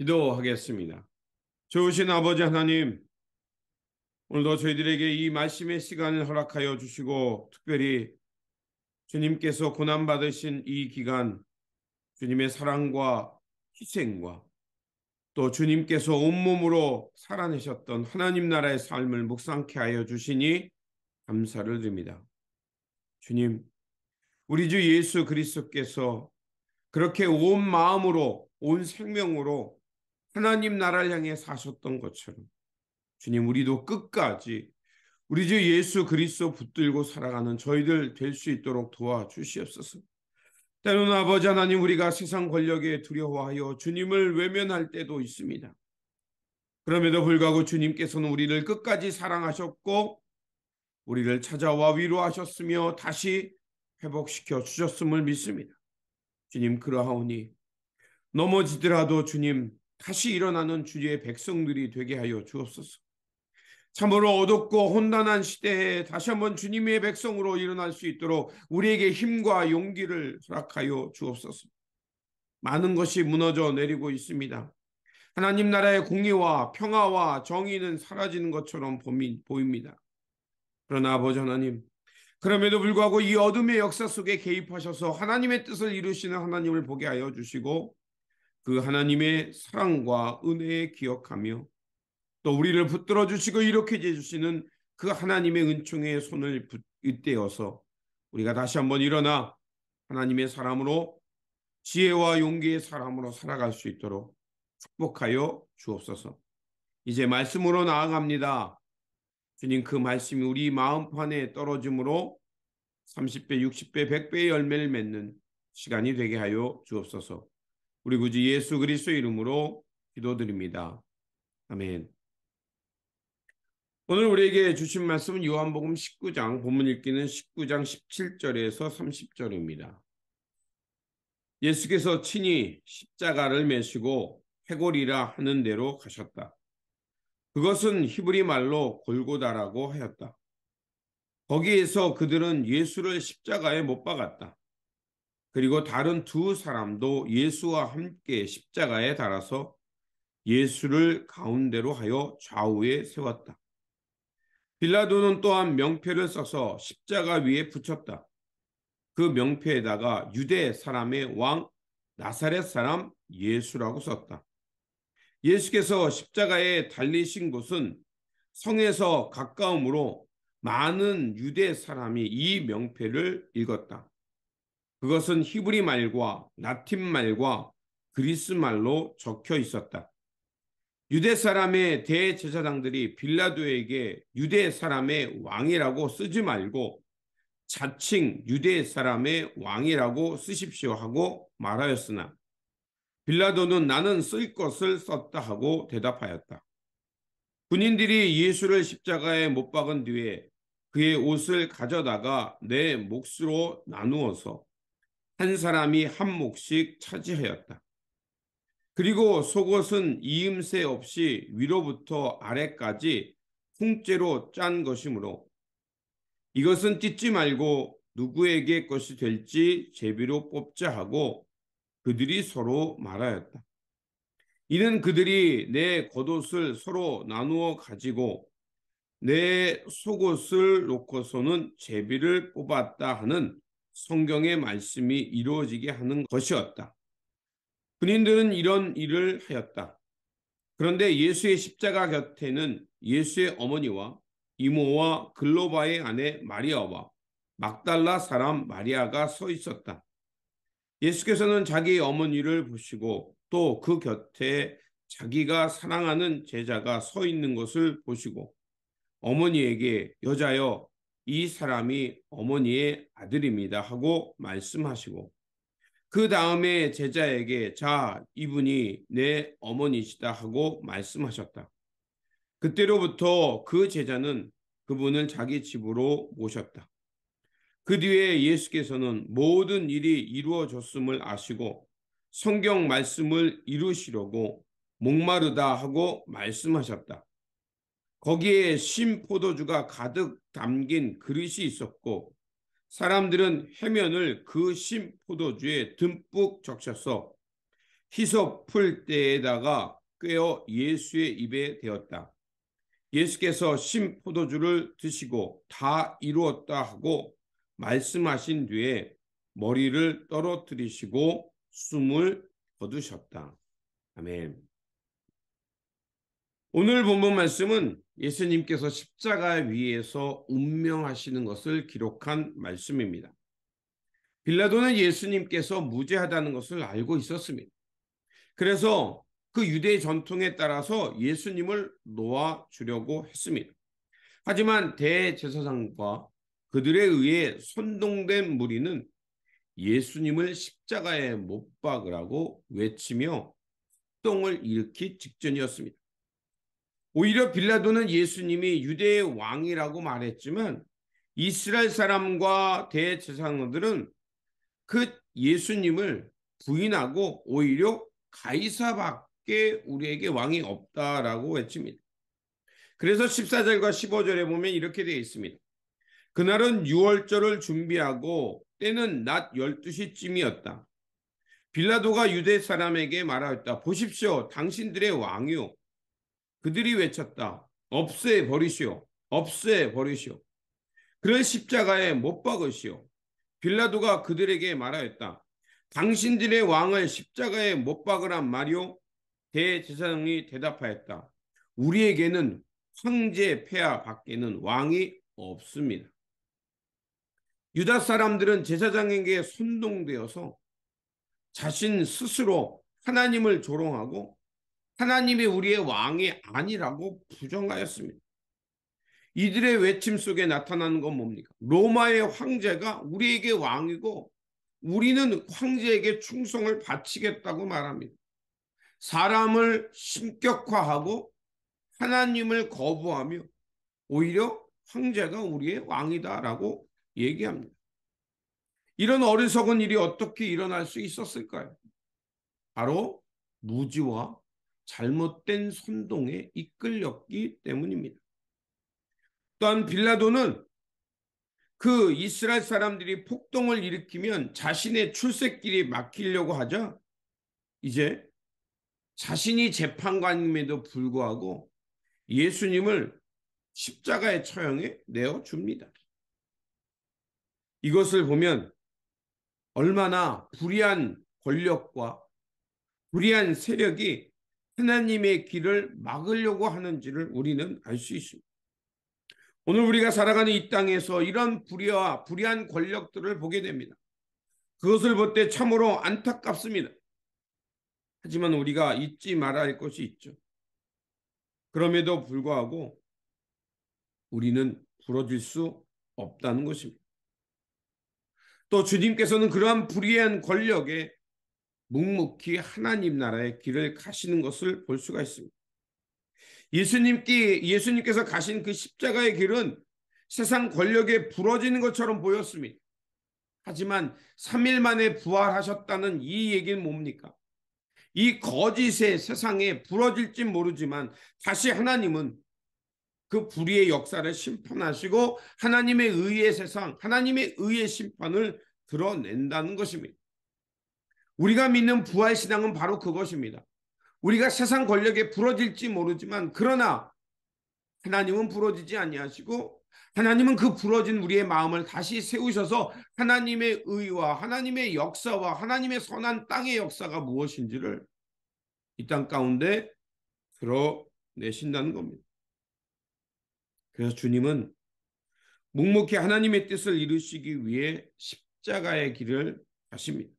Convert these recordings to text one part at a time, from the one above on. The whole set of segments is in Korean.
기도하겠습니다. 좋으신 아버지 하나님, 오늘도 저희들에게 이 말씀의 시간을 허락하여 주시고, 특별히 주님께서 고난받으신 이 기간, 주님의 사랑과 희생과 또 주님께서 온몸으로 살아내셨던 하나님 나라의 삶을 묵상케 하여 주시니 감사를 드립니다. 주님, 우리 주 예수 그리스도께서 그렇게 온 마음으로, 온 생명으로 하나님 나라를 향해 사셨던 것처럼 주님, 우리도 끝까지 우리 주 예수 그리스도 붙들고 살아가는 저희들 될 수 있도록 도와주시옵소서. 때로는 아버지 하나님, 우리가 세상 권력에 두려워하여 주님을 외면할 때도 있습니다. 그럼에도 불구하고 주님께서는 우리를 끝까지 사랑하셨고 우리를 찾아와 위로하셨으며 다시 회복시켜 주셨음을 믿습니다. 주님, 그러하오니 넘어지더라도 주님, 다시 일어나는 주의 백성들이 되게 하여 주옵소서. 참으로 어둡고 혼란한 시대에 다시 한번 주님의 백성으로 일어날 수 있도록 우리에게 힘과 용기를 허락하여 주옵소서. 많은 것이 무너져 내리고 있습니다. 하나님 나라의 공의와 평화와 정의는 사라지는 것처럼 보입니다. 그러나 아버지 하나님, 그럼에도 불구하고 이 어둠의 역사 속에 개입하셔서 하나님의 뜻을 이루시는 하나님을 보게 하여 주시고 그 하나님의 사랑과 은혜에 기억하며 또 우리를 붙들어 주시고 이렇게 해주시는 그 하나님의 은총의 손을 잇대어서 우리가 다시 한번 일어나 하나님의 사람으로, 지혜와 용기의 사람으로 살아갈 수 있도록 축복하여 주옵소서. 이제 말씀으로 나아갑니다. 주님, 그 말씀이 우리 마음판에 떨어짐으로 30배, 60배, 100배의 열매를 맺는 시간이 되게 하여 주옵소서. 우리 구주 예수 그리스도의 이름으로 기도드립니다. 아멘. 오늘 우리에게 주신 말씀은 요한복음 19장, 본문 읽기는 19장 17절에서 30절입니다. 예수께서 친히 십자가를 메시고 회골이라 하는 데로 가셨다. 그것은 히브리 말로 골고다라고 하였다. 거기에서 그들은 예수를 십자가에 못 박았다. 그리고 다른 두 사람도 예수와 함께 십자가에 달아서 예수를 가운데로 하여 좌우에 세웠다. 빌라도는 또한 명패를 써서 십자가 위에 붙였다. 그 명패에다가 유대 사람의 왕 나사렛 사람 예수라고 썼다. 예수께서 십자가에 달리신 곳은 성에서 가까우므로 많은 유대 사람이 이 명패를 읽었다. 그것은 히브리 말과 라틴 말과 그리스 말로 적혀 있었다. 유대 사람의 대제사장들이 빌라도에게 유대 사람의 왕이라고 쓰지 말고 자칭 유대 사람의 왕이라고 쓰십시오 하고 말하였으나 빌라도는 나는 쓸 것을 썼다 하고 대답하였다. 군인들이 예수를 십자가에 못 박은 뒤에 그의 옷을 가져다가 내 몫으로 나누어서 한 사람이 한 몫씩 차지하였다. 그리고 속옷은 이음새 없이 위로부터 아래까지 통째로 짠 것이므로 이것은 찢지 말고 누구에게 것이 될지 제비로 뽑자 하고 그들이 서로 말하였다. 이는 그들이 내 겉옷을 서로 나누어 가지고 내 속옷을 놓고서는 제비를 뽑았다 하는 성경의 말씀이 이루어지게 하는 것이었다. 군인들은 이런 일을 하였다. 그런데 예수의 십자가 곁에는 예수의 어머니와 이모와 글로바의 아내 마리아와 막달라 사람 마리아가 서 있었다. 예수께서는 자기 어머니를 보시고 또 그 곁에 자기가 사랑하는 제자가 서 있는 것을 보시고 어머니에게 여자여 이 사람이 어머니의 아들입니다 하고 말씀하시고 그 다음에 제자에게 자 이분이 내 어머니시다 하고 말씀하셨다. 그때로부터 그 제자는 그분을 자기 집으로 모셨다. 그 뒤에 예수께서는 모든 일이 이루어졌음을 아시고 성경 말씀을 이루시려고 목마르다 하고 말씀하셨다. 거기에 신 포도주가 가득 담긴 그릇이 있었고 사람들은 해면을 그 신 포도주에 듬뿍 적셔서 히소 풀대에다가 꿰어 예수의 입에 대었다. 예수께서 신 포도주를 드시고 다 이루었다 하고 말씀하신 뒤에 머리를 떨어뜨리시고 숨을 거두셨다. 아멘. 오늘 본문 말씀은 예수님께서 십자가 위에서 운명하시는 것을 기록한 말씀입니다. 빌라도는 예수님께서 무죄하다는 것을 알고 있었습니다. 그래서 그 유대 전통에 따라서 예수님을 놓아주려고 했습니다. 하지만 대제사장과 그들에 의해 선동된 무리는 예수님을 십자가에 못 박으라고 외치며 폭동을 일으키기 직전이었습니다. 오히려 빌라도는 예수님이 유대의 왕이라고 말했지만 이스라엘 사람과 대제사장들은 그 예수님을 부인하고 오히려 가이사밖에 우리에게 왕이 없다라고 외칩니다. 그래서 14절과 15절에 보면 이렇게 되어 있습니다. 그날은 유월절을 준비하고 때는 낮 12시쯤이었다. 빌라도가 유대 사람에게 말하였다. 보십시오. 당신들의 왕이요. 그들이 외쳤다. 없애 버리시오. 없애 버리시오. 그를 십자가에 못 박으시오. 빌라도가 그들에게 말하였다. 당신들의 왕을 십자가에 못 박으란 말이오? 대제사장이 대답하였다. 우리에게는 황제 폐하 밖에는 왕이 없습니다. 유다 사람들은 제사장에게 선동되어서 자신 스스로 하나님을 조롱하고 하나님이 우리의 왕이 아니라고 부정하였습니다. 이들의 외침 속에 나타나는 건 뭡니까? 로마의 황제가 우리에게 왕이고 우리는 황제에게 충성을 바치겠다고 말합니다. 사람을 신격화하고 하나님을 거부하며 오히려 황제가 우리의 왕이다라고 얘기합니다. 이런 어리석은 일이 어떻게 일어날 수 있었을까요? 바로 무지와 잘못된 선동에 이끌렸기 때문입니다. 또한 빌라도는 그 이스라엘 사람들이 폭동을 일으키면 자신의 출세길이 막히려고 하자 이제 자신이 재판관임에도 불구하고 예수님을 십자가의 처형에 내어줍니다. 이것을 보면 얼마나 불의한 권력과 불의한 세력이 하나님의 길을 막으려고 하는지를 우리는 알 수 있습니다. 오늘 우리가 살아가는 이 땅에서 이런 불의와 불의한 권력들을 보게 됩니다. 그것을 볼 때 참으로 안타깝습니다. 하지만 우리가 잊지 말아야 할 것이 있죠. 그럼에도 불구하고 우리는 부러질 수 없다는 것입니다. 또 주님께서는 그러한 불의한 권력에 묵묵히 하나님 나라의 길을 가시는 것을 볼 수가 있습니다. 예수님께서 가신 그 십자가의 길은 세상 권력에 부러지는 것처럼 보였습니다. 하지만 3일 만에 부활하셨다는 이 얘기는 뭡니까? 이 거짓의 세상에 부러질지 모르지만 다시 하나님은 그 불의의 역사를 심판하시고 하나님의 의의 세상, 하나님의 의의 심판을 드러낸다는 것입니다. 우리가 믿는 부활신앙은 바로 그것입니다. 우리가 세상 권력에 부러질지 모르지만 그러나 하나님은 부러지지 아니하시고 하나님은 그 부러진 우리의 마음을 다시 세우셔서 하나님의 의와 하나님의 역사와 하나님의 선한 땅의 역사가 무엇인지를 이 땅 가운데 드러내신다는 겁니다. 그래서 주님은 묵묵히 하나님의 뜻을 이루시기 위해 십자가의 길을 가십니다.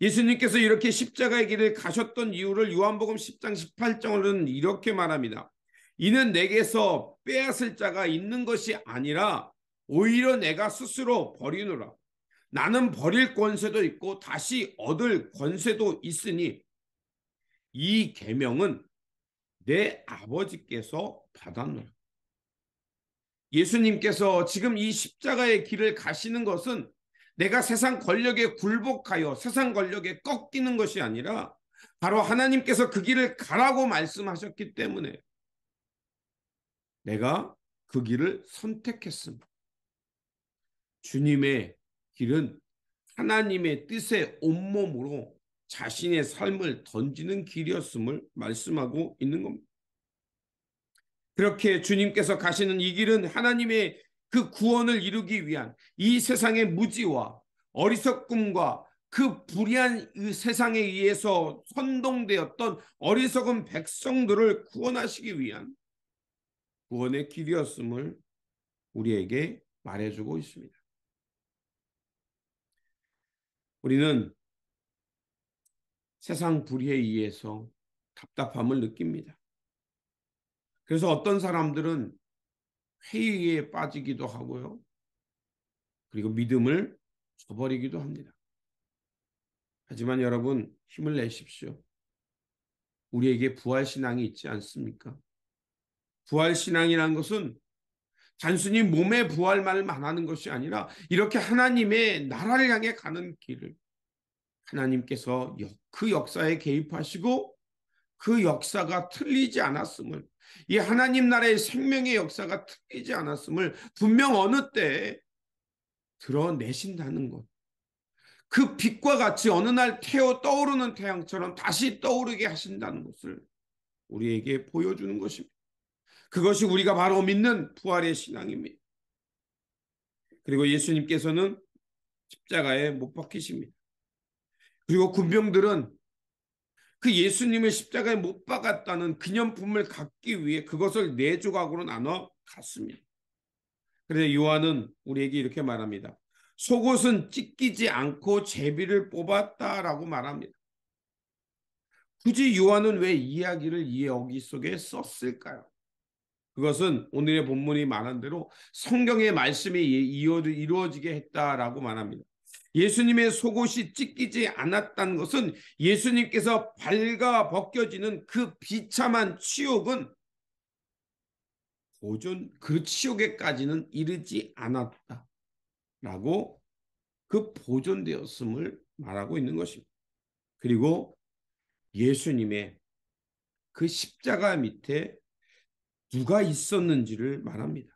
예수님께서 이렇게 십자가의 길을 가셨던 이유를 요한복음 10장 18절은 이렇게 말합니다. 이는 내게서 빼앗을 자가 있는 것이 아니라 오히려 내가 스스로 버리노라. 나는 버릴 권세도 있고 다시 얻을 권세도 있으니 이 계명은 내 아버지께서 받았노라. 예수님께서 지금 이 십자가의 길을 가시는 것은 내가 세상 권력에 굴복하여 세상 권력에 꺾이는 것이 아니라 바로 하나님께서 그 길을 가라고 말씀하셨기 때문에 내가 그 길을 선택했습니다. 주님의 길은 하나님의 뜻에 온몸으로 자신의 삶을 던지는 길이었음을 말씀하고 있는 겁니다. 그렇게 주님께서 가시는 이 길은 하나님의 그 구원을 이루기 위한 이 세상의 무지와 어리석음과 그 불의한 이 세상에 의해서 선동되었던 어리석은 백성들을 구원하시기 위한 구원의 길이었음을 우리에게 말해주고 있습니다. 우리는 세상 불의에 의해서 답답함을 느낍니다. 그래서 어떤 사람들은 회의에 빠지기도 하고요. 그리고 믿음을 저버리기도 합니다. 하지만 여러분, 힘을 내십시오. 우리에게 부활신앙이 있지 않습니까? 부활신앙이라는 것은 단순히 몸의 부활만을 말하는 것이 아니라 이렇게 하나님의 나라를 향해 가는 길을 하나님께서 그 역사에 개입하시고 그 역사가 틀리지 않았음을, 이 하나님 나라의 생명의 역사가 틀리지 않았음을 분명 어느 때에 드러내신다는 것. 그 빛과 같이 어느 날 떠오르는 태양처럼 다시 떠오르게 하신다는 것을 우리에게 보여주는 것입니다. 그것이 우리가 바로 믿는 부활의 신앙입니다. 그리고 예수님께서는 십자가에 못 박히십니다. 그리고 군병들은 그 예수님을 십자가에 못 박았다는 기념품을 갖기 위해 그것을 네 조각으로 나눠 갔습니다. 그런데 요한은 우리에게 이렇게 말합니다. 속옷은 찢기지 않고 제비를 뽑았다라고 말합니다. 굳이 요한은 왜 이야기를 여기 속에 썼을까요? 그것은 오늘의 본문이 말한 대로 성경의 말씀이 이루어지게 했다라고 말합니다. 예수님의 속옷이 찢기지 않았다는 것은 예수님께서 발가 벗겨지는 그 비참한 치욕은 그 치욕에까지는 이르지 않았다라고 그 보존되었음을 말하고 있는 것입니다. 그리고 예수님의 그 십자가 밑에 누가 있었는지를 말합니다.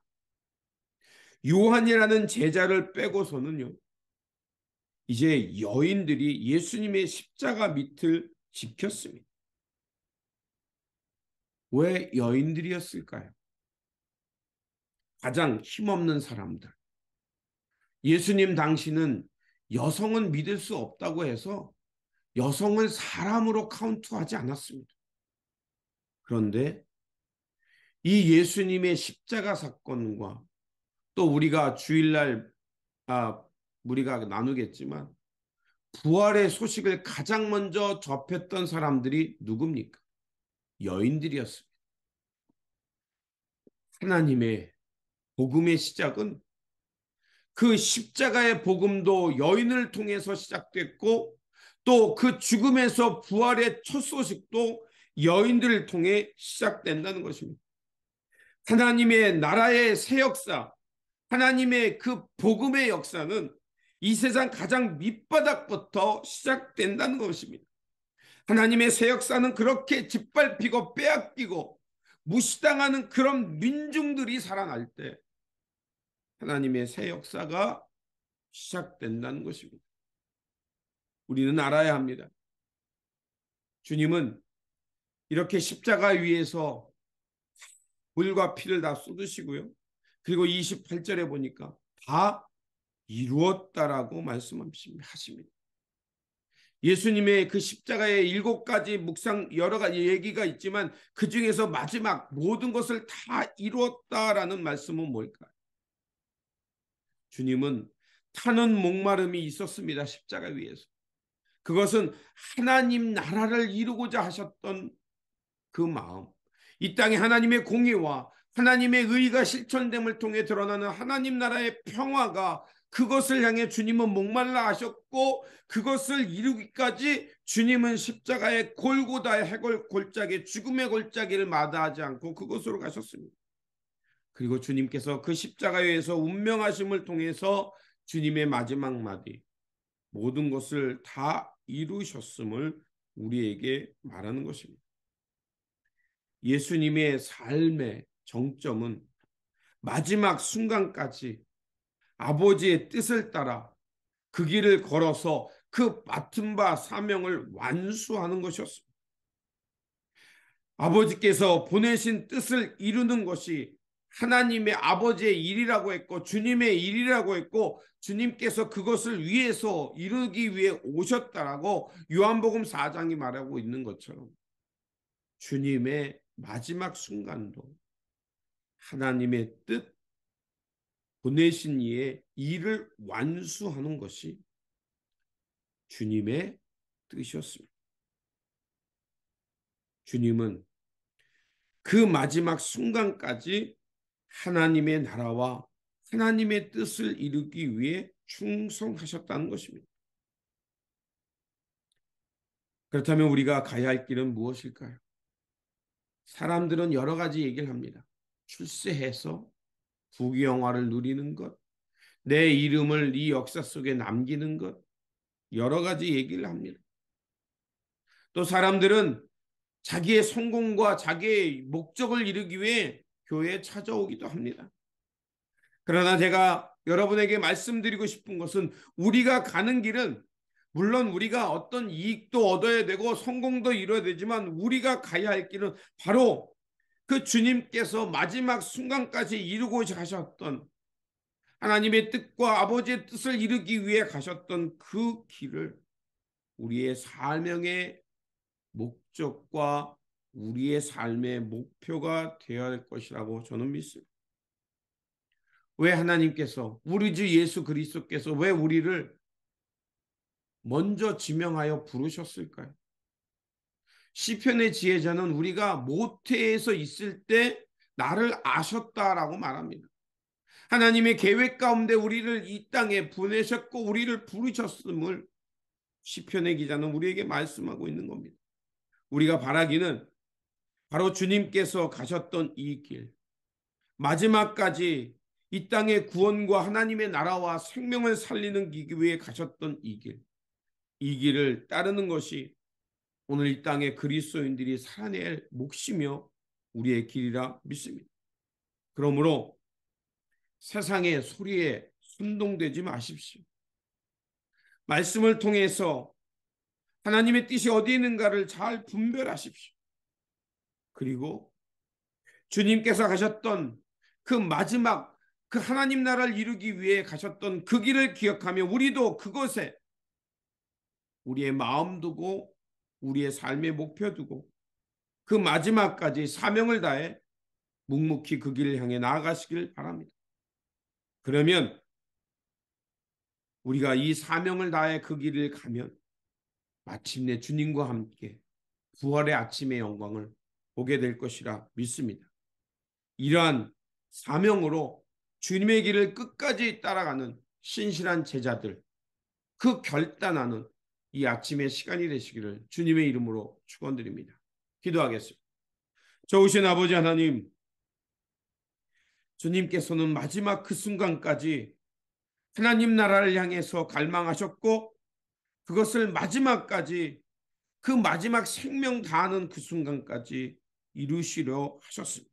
요한이라는 제자를 빼고서는요, 이제 여인들이 예수님의 십자가 밑을 지켰습니다. 왜 여인들이었을까요? 가장 힘없는 사람들. 예수님 당시는 여성은 믿을 수 없다고 해서 여성을 사람으로 카운트하지 않았습니다. 그런데 이 예수님의 십자가 사건과 또 우리가 주일날 우리가 나누겠지만 부활의 소식을 가장 먼저 접했던 사람들이 누굽니까? 여인들이었습니다. 하나님의 복음의 시작은 그 십자가의 복음도 여인을 통해서 시작됐고 또 그 죽음에서 부활의 첫 소식도 여인들을 통해 시작된다는 것입니다. 하나님의 나라의 새 역사, 하나님의 그 복음의 역사는 이 세상 가장 밑바닥부터 시작된다는 것입니다. 하나님의 새 역사는 그렇게 짓밟히고 빼앗기고 무시당하는 그런 민중들이 살아날 때 하나님의 새 역사가 시작된다는 것입니다. 우리는 알아야 합니다. 주님은 이렇게 십자가 위에서 물과 피를 다 쏟으시고요. 그리고 28절에 보니까 다 이루었다라고 말씀하십니다. 예수님의 그 십자가의 7가지 묵상 여러 가지 얘기가 있지만 그 중에서 마지막 모든 것을 다 이루었다라는 말씀은 뭘까요? 주님은 타는 목마름이 있었습니다. 십자가 위에서. 그것은 하나님 나라를 이루고자 하셨던 그 마음, 이 땅에 하나님의 공의와 하나님의 의가 실천됨을 통해 드러나는 하나님 나라의 평화가 그것을 향해 주님은 목말라 하셨고 그것을 이루기까지 주님은 십자가의 골고다의 해골 골짜기 죽음의 골짜기를 마다하지 않고 그곳으로 가셨습니다. 그리고 주님께서 그 십자가에서 운명하심을 통해서 주님의 마지막 마디 모든 것을 다 이루셨음을 우리에게 말하는 것입니다. 예수님의 삶의 정점은 마지막 순간까지 아버지의 뜻을 따라 그 길을 걸어서 그 맡은 바 사명을 완수하는 것이었습니다. 아버지께서 보내신 뜻을 이루는 것이 하나님의 아버지의 일이라고 했고 주님의 일이라고 했고 주님께서 그것을 위해서 이루기 위해 오셨다라고 요한복음 4장이 말하고 있는 것처럼 주님의 마지막 순간도 하나님의 뜻, 보내신 이의 일을 완수하는 것이 주님의 뜻이었습니다. 주님은 그 마지막 순간까지 하나님의 나라와 하나님의 뜻을 이루기 위해 충성하셨다는 것입니다. 그렇다면 우리가 가야 할 길은 무엇일까요? 사람들은 여러 가지 얘기를 합니다. 출세해서 부귀영화를 누리는 것, 내 이름을 이 역사 속에 남기는 것, 여러 가지 얘기를 합니다. 또 사람들은 자기의 성공과 자기의 목적을 이루기 위해 교회에 찾아오기도 합니다. 그러나 제가 여러분에게 말씀드리고 싶은 것은 우리가 가는 길은 물론 우리가 어떤 이익도 얻어야 되고 성공도 이뤄야 되지만 우리가 가야 할 길은 바로 그 주님께서 마지막 순간까지 이루고자 하셨던 하나님의 뜻과 아버지의 뜻을 이루기 위해 가셨던 그 길을 우리의 삶의 목적과 우리의 삶의 목표가 되어야 할 것이라고 저는 믿습니다. 왜 하나님께서 우리 주 예수 그리스도께서 왜 우리를 먼저 지명하여 부르셨을까요? 시편의 지혜자는 우리가 모태에서 있을 때 나를 아셨다라고 말합니다. 하나님의 계획 가운데 우리를 이 땅에 보내셨고 우리를 부르셨음을 시편의 기자는 우리에게 말씀하고 있는 겁니다. 우리가 바라기는 바로 주님께서 가셨던 이 길, 마지막까지 이 땅의 구원과 하나님의 나라와 생명을 살리는 기 위해 가셨던 이 길, 이 길을 따르는 것이 오늘 이 땅의 그리스도인들이 살아낼 몫이며 우리의 길이라 믿습니다. 그러므로 세상의 소리에 순동되지 마십시오. 말씀을 통해서 하나님의 뜻이 어디 있는가를 잘 분별하십시오. 그리고 주님께서 가셨던 그 마지막 그 하나님 나라를 이루기 위해 가셨던 그 길을 기억하며 우리도 그것에 우리의 마음 두고 우리의 삶의 목표 두고 그 마지막까지 사명을 다해 묵묵히 그 길을 향해 나아가시길 바랍니다. 그러면 우리가 이 사명을 다해 그 길을 가면 마침내 주님과 함께 부활의 아침의 영광을 보게 될 것이라 믿습니다. 이러한 사명으로 주님의 길을 끝까지 따라가는 신실한 제자들, 그 결단하는 이 아침의 시간이 되시기를 주님의 이름으로 축원드립니다. 기도하겠습니다. 좋으신 아버지 하나님, 주님께서는 마지막 그 순간까지 하나님 나라를 향해서 갈망하셨고 그것을 마지막까지 그 마지막 생명 다하는 그 순간까지 이루시려 하셨습니다.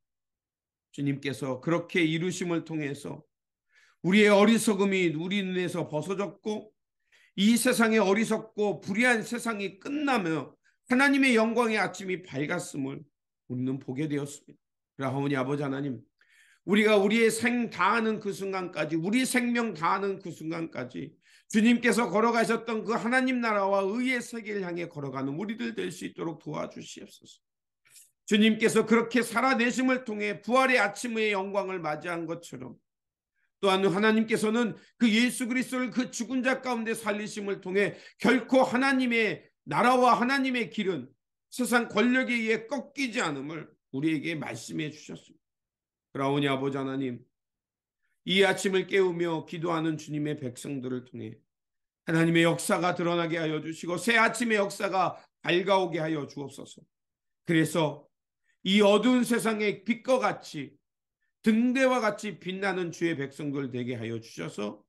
주님께서 그렇게 이루심을 통해서 우리의 어리석음이 우리 눈에서 벗어졌고 이 세상의 어리석고 불의한 세상이 끝나며 하나님의 영광의 아침이 밝았음을 우리는 보게 되었습니다. 그러하오니 아버지 하나님, 우리가 우리의 생 다하는 그 순간까지 우리 생명 다하는 그 순간까지 주님께서 걸어가셨던 그 하나님 나라와 의의 세계를 향해 걸어가는 우리들 될 수 있도록 도와주시옵소서. 주님께서 그렇게 살아내심을 통해 부활의 아침의 영광을 맞이한 것처럼 또한 하나님께서는 그 예수 그리스도를 그 죽은 자 가운데 살리심을 통해 결코 하나님의 나라와 하나님의 길은 세상 권력에 의해 꺾이지 않음을 우리에게 말씀해 주셨습니다. 그러오니 아버지 하나님, 이 아침을 깨우며 기도하는 주님의 백성들을 통해 하나님의 역사가 드러나게 하여 주시고 새 아침의 역사가 밝아오게 하여 주옵소서. 그래서 이 어두운 세상의 빛과 같이 등대와 같이 빛나는 주의 백성들 되게 하여 주셔서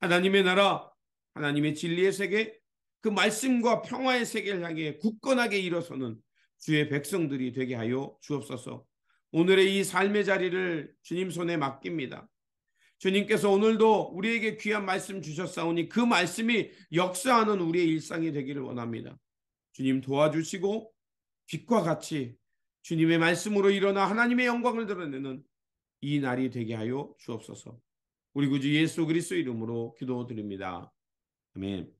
하나님의 나라, 하나님의 진리의 세계, 그 말씀과 평화의 세계를 향해 굳건하게 일어서는 주의 백성들이 되게 하여 주옵소서. 오늘의 이 삶의 자리를 주님 손에 맡깁니다. 주님께서 오늘도 우리에게 귀한 말씀 주셨사오니 그 말씀이 역사하는 우리의 일상이 되기를 원합니다. 주님 도와주시고 빛과 같이 주님의 말씀으로 일어나 하나님의 영광을 드러내는 이 날이 되게 하여 주옵소서. 우리 구주 예수 그리스도 이름으로 기도드립니다. 아멘.